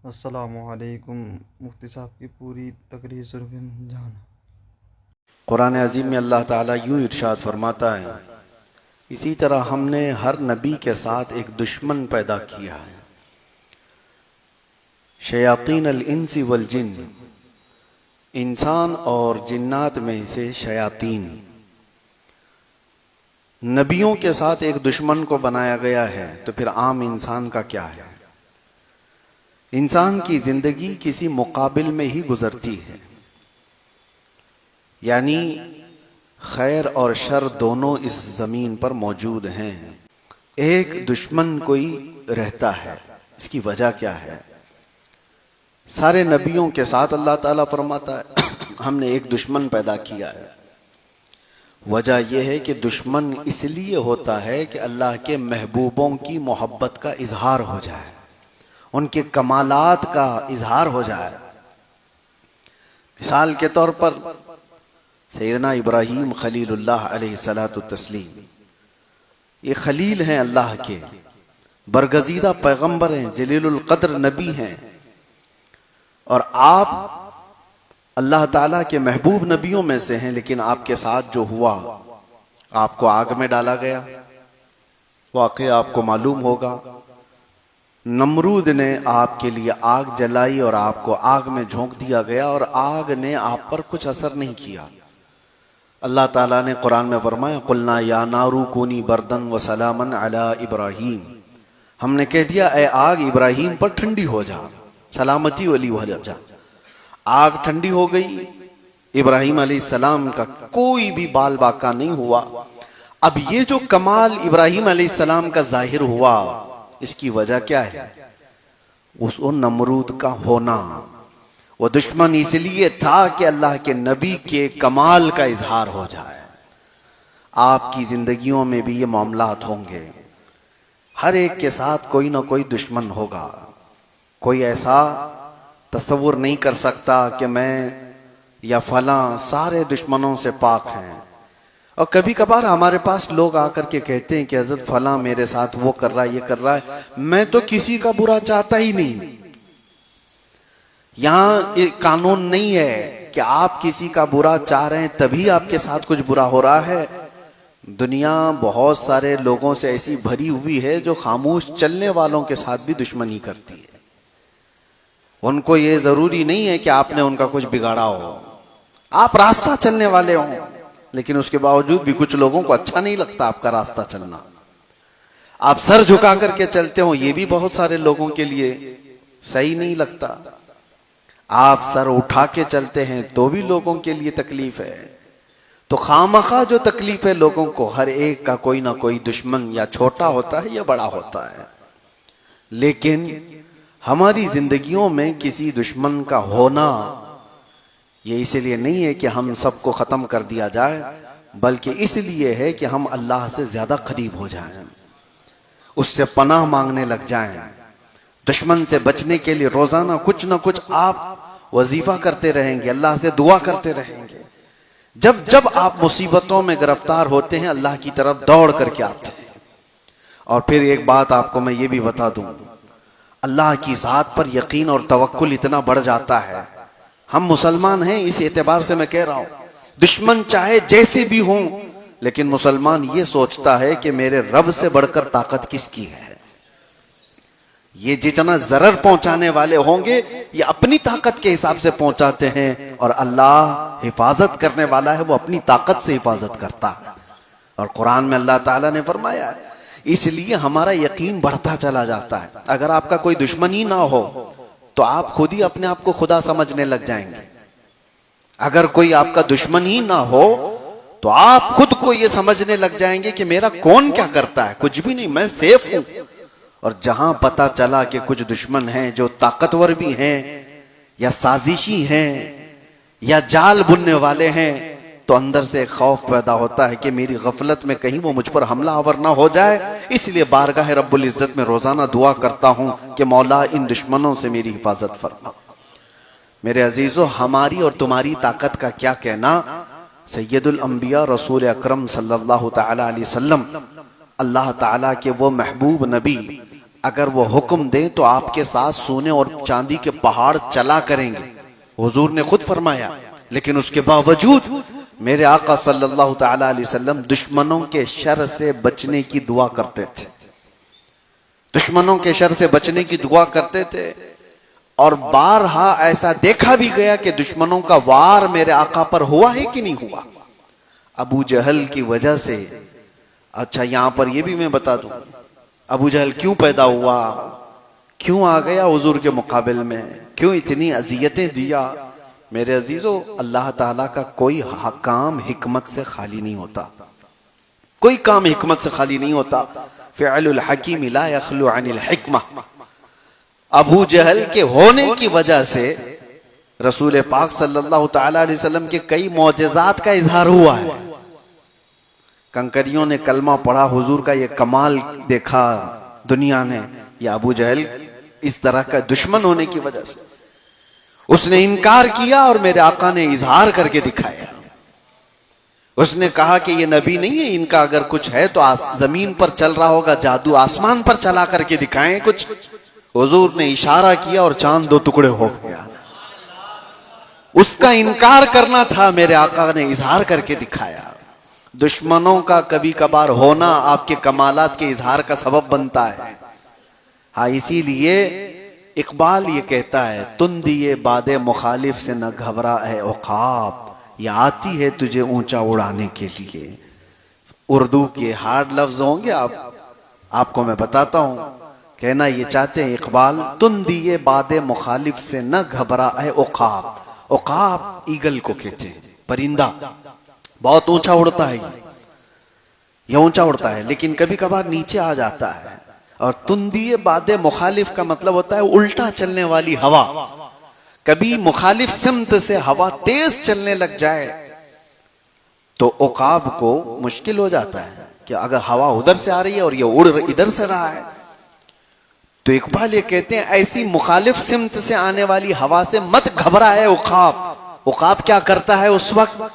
अस्सलामुअलैकुम। मुफ्ती साहब की पूरी तकरीर सुन जान। कुरान अज़ीम में अल्लाह ताला यूँ इरशाद फरमाता है, इसी तरह हमने हर नबी के साथ एक दुश्मन पैदा किया है, शयातीन अल इंसी वल जिन, इंसान और जिन्नात में से शयातीन। नबियों के साथ एक दुश्मन को बनाया गया है, तो फिर आम इंसान का क्या है? इंसान की जिंदगी किसी मुकाबिल में ही गुजरती है, यानी खैर और शर दोनों इस जमीन पर मौजूद हैं। एक दुश्मन कोई रहता है, इसकी वजह क्या है? सारे नबियों के साथ अल्लाह ताला फरमाता है हमने एक दुश्मन पैदा किया है। वजह यह है कि दुश्मन इसलिए होता है कि अल्लाह के महबूबों की मोहब्बत का इजहार हो जाए, उनके कमालात का इजहार हो जाए। मिसाल के तौर पर सैयदना इब्राहीम खलीलुल्लाह अलैहिस्सलातु तस्लीम, ये खलील हैं अल्लाह के, बरगजीदा पैगंबर हैं, जलीलुल कद्र नबी हैं, और आप अल्लाह ताला के महबूब नबियों में से हैं। लेकिन आपके साथ जो हुआ, आपको आग में डाला गया। वाकया आपको मालूम होगा, नमरूद ने आपके लिए आग जलाई और आपको आग में झोंक दिया गया, और आग ने आप पर कुछ असर नहीं किया। अल्लाह ताला ने कुरान में फरमाया, कुलना या नारू कूनी बर्दन व सलामन अला इब्राहीम, हमने कह दिया ए आग इब्राहीम पर ठंडी हो जा, सलामती वाली हो जा। आग ठंडी हो गई, इब्राहीम अलैहिस्सलाम का कोई भी बाल बाका नहीं हुआ। अब ये जो कमाल इब्राहीम अलैहिस्सलाम का जाहिर हुआ, इसकी वजह क्या है? उस नमरूद का होना। वो दुश्मन इसलिए था कि अल्लाह के नबी के कमाल का इजहार हो जाए। आपकी जिंदगियों में भी ये मामलात होंगे, हर एक के साथ कोई ना कोई दुश्मन होगा। कोई ऐसा तस्वुर नहीं कर सकता कि मैं या फला सारे दुश्मनों से पाक हैं। और कभी कभार हमारे पास लोग आकर के कहते हैं कि हजरत फला मेरे साथ वो कर रहा है, ये कर रहा है, मैं तो किसी का बुरा चाहता ही नहीं। यहां एक कानून नहीं है कि आप किसी का बुरा चाह रहे हैं तभी आपके साथ कुछ बुरा हो रहा है। दुनिया बहुत सारे लोगों से ऐसी भरी हुई है जो खामोश चलने वालों के साथ भी दुश्मनी करती है। उनको ये जरूरी नहीं है कि आपने उनका कुछ बिगाड़ा हो, आप रास्ता चलने वाले हो, लेकिन उसके बावजूद भी कुछ लोगों को अच्छा नहीं लगता आपका रास्ता चलना। आप सर झुका करके चलते हो, ये भी बहुत सारे लोगों के लिए सही नहीं लगता। आप सर उठा के चलते हैं तो भी लोगों के लिए तकलीफ है। तो खामखा जो तकलीफ है लोगों को, हर एक का कोई ना कोई दुश्मन या छोटा होता है या बड़ा होता है। लेकिन हमारी जिंदगियों में किसी दुश्मन का होना ये इसलिए नहीं है कि हम सबको खत्म कर दिया जाए, बल्कि इसलिए है कि हम अल्लाह से ज्यादा करीब हो जाएं, उससे पनाह मांगने लग जाएं। दुश्मन से बचने के लिए रोजाना कुछ ना कुछ आप वजीफा करते रहेंगे, अल्लाह से दुआ करते रहेंगे। जब जब आप मुसीबतों में गिरफ्तार होते हैं, अल्लाह की तरफ दौड़ करके आते हैं। और फिर एक बात आपको मैं ये भी बता दूं, अल्लाह की जात पर यकीन और तवक्कुल इतना बढ़ जाता है। हम मुसलमान हैं, इस एतबार से मैं कह रहा हूं, दुश्मन चाहे जैसे भी हों, लेकिन मुसलमान ये सोचता है कि मेरे रब से बढ़कर ताकत किसकी है। ये जितना जरर पहुंचाने वाले होंगे, ये अपनी ताकत के हिसाब से पहुंचाते हैं, और अल्लाह हिफाजत करने वाला है, वो अपनी ताकत से हिफाजत करता है। और कुरान में अल्लाह ताला ने फरमाया है, इसलिए हमारा यकीन बढ़ता चला जाता है। अगर आपका कोई दुश्मन ही ना हो तो आप खुद ही अपने आप को खुदा समझने लग जाएंगे। अगर कोई आपका दुश्मन ही ना हो तो आप खुद को यह समझने लग जाएंगे कि मेरा कौन क्या करता है, कुछ भी नहीं, मैं सेफ हूं। और जहां पता चला कि कुछ दुश्मन हैं जो ताकतवर भी हैं या साजिशी हैं या जाल बुनने वाले हैं, तो अंदर से एक खौफ पैदा होता है कि मेरी गफलत में कहीं वो मुझ पर हमला आवर ना हो जाए। इसलिए बारगाह रब्बुल इज्जत में रोजाना दुआ करता हूं कि मौला इन दुश्मनों से मेरी हिफाजत फरमा। मेरे अजीजों, हमारी और तुम्हारी ताकत का क्या कहना। सैयदुल अंबिया रसूल अकरम सल्लल्लाहु तआला अलैहि वसल्लम, अल्लाह ताला के वो महबूब नबी, अगर वो हुक्म दें तो आपके साथ सोने और चांदी के पहाड़ चला करेंगे, हुजूर ने खुद फरमाया। लेकिन उसके बावजूद मेरे आका सल्लल्लाहु तआला अलैहि वसल्लम दुश्मनों के शर से बचने की दुआ करते थे, दुश्मनों के शर से बचने की दुआ करते थे। और बारहा ऐसा देखा भी गया कि दुश्मनों का वार मेरे आका पर हुआ है कि नहीं हुआ, अबू जहल की वजह से। अच्छा, यहां पर यह भी मैं बता दूं, अबू जहल क्यों पैदा हुआ, क्यों आ गया हुजूर के मुकाबिल में, क्यों इतनी अजियतें दिया। मेरे अजीजों, अल्लाह ताला का कोई काम हिकमत से खाली नहीं होता, कोई काम हिकमत से खाली नहीं होता। फ़िअलुल हकीम ला यखलु अनिल हिकमा। अबू जहल के होने की वजह से रसूल पाक सल्लल्लाहु तआला अलैहि वसल्लम के कई मौजज़ात का इजहार हुआ है। कंकरियों ने कलमा पढ़ा, हुजूर का ये कमाल देखा दुनिया ने। या अबू जहल इस तरह का दुश्मन होने की वजह से उसने इनकार किया और मेरे आका ने इजहार करके दिखाया। उसने कहा कि ये नबी नहीं है, इनका अगर कुछ है तो जमीन पर चल रहा होगा जादू, आसमान पर चला करके दिखाएं कुछ। हुजूर ने इशारा किया और चांद दो टुकड़े हो गया। उसका इनकार करना था, मेरे आका ने इजहार करके दिखाया। दुश्मनों का कभी कभार होना आपके कमालात के इजहार का सबब बनता है। हाँ, इसीलिए इकबाल ये कहता है, तुम दिए बादे मुखालिफ से न घबरा है औकाब, ये आती है तुझे ऊंचा उड़ाने के लिए। उर्दू के हार्ड लफ्ज होंगे, आपको मैं बताता हूं। कहना ये चाहते हैं इकबाल, तुम दिए बादे मुखालिफ से न घबरा है औकाब। औकाब ईगल को कहते हैं, परिंदा बहुत ऊंचा उड़ता है, ये ऊंचा उड़ता है लेकिन कभी कभार नीचे आ जाता है। और तुंदिए बादे मुखालिफ का मतलब होता है उल्टा चलने वाली हवा। कभी मुखालिफ सिमत से हवा तेज चलने लग जाए तो औकाब को मुश्किल हो जाता है कि अगर हवा उधर से आ रही है और ये उड़ इधर से रहा है। तो इकबाल ये कहते हैं, ऐसी मुखालिफ सिमत से आने वाली हवा से मत घबराए औकाब। औकाब क्या करता है उस वक्त,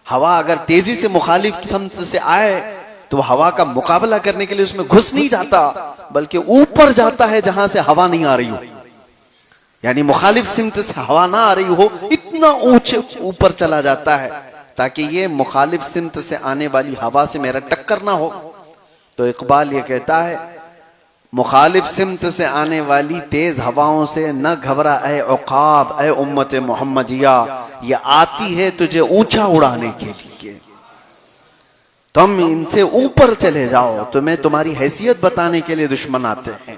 हवा अगर तेजी से मुखालिफ सिमत से आए तो हवा का मुकाबला करने के लिए उसमें घुस नहीं जाता, बल्कि ऊपर जाता है जहां से हवा नहीं आ रही हो। यानी मुखालिफ सिमत से हवा ना आ रही हो, इतना ऊंचे ऊपर चला जाता है ताकि ये मुखालिफ सिमत से आने वाली हवा से मेरा टक्कर ना हो। तो इकबाल ये कहता है, मुखालिफ सिमत से आने वाली तेज हवाओं से न घबरा ए औकाब, ए उम्मत मोहम्मदिया, ये आती है तुझे ऊंचा उड़ाने के लिए। तुम इनसे ऊपर चले जाओ, तुम्हें तुम्हारी हैसियत बताने के लिए दुश्मन आते हैं।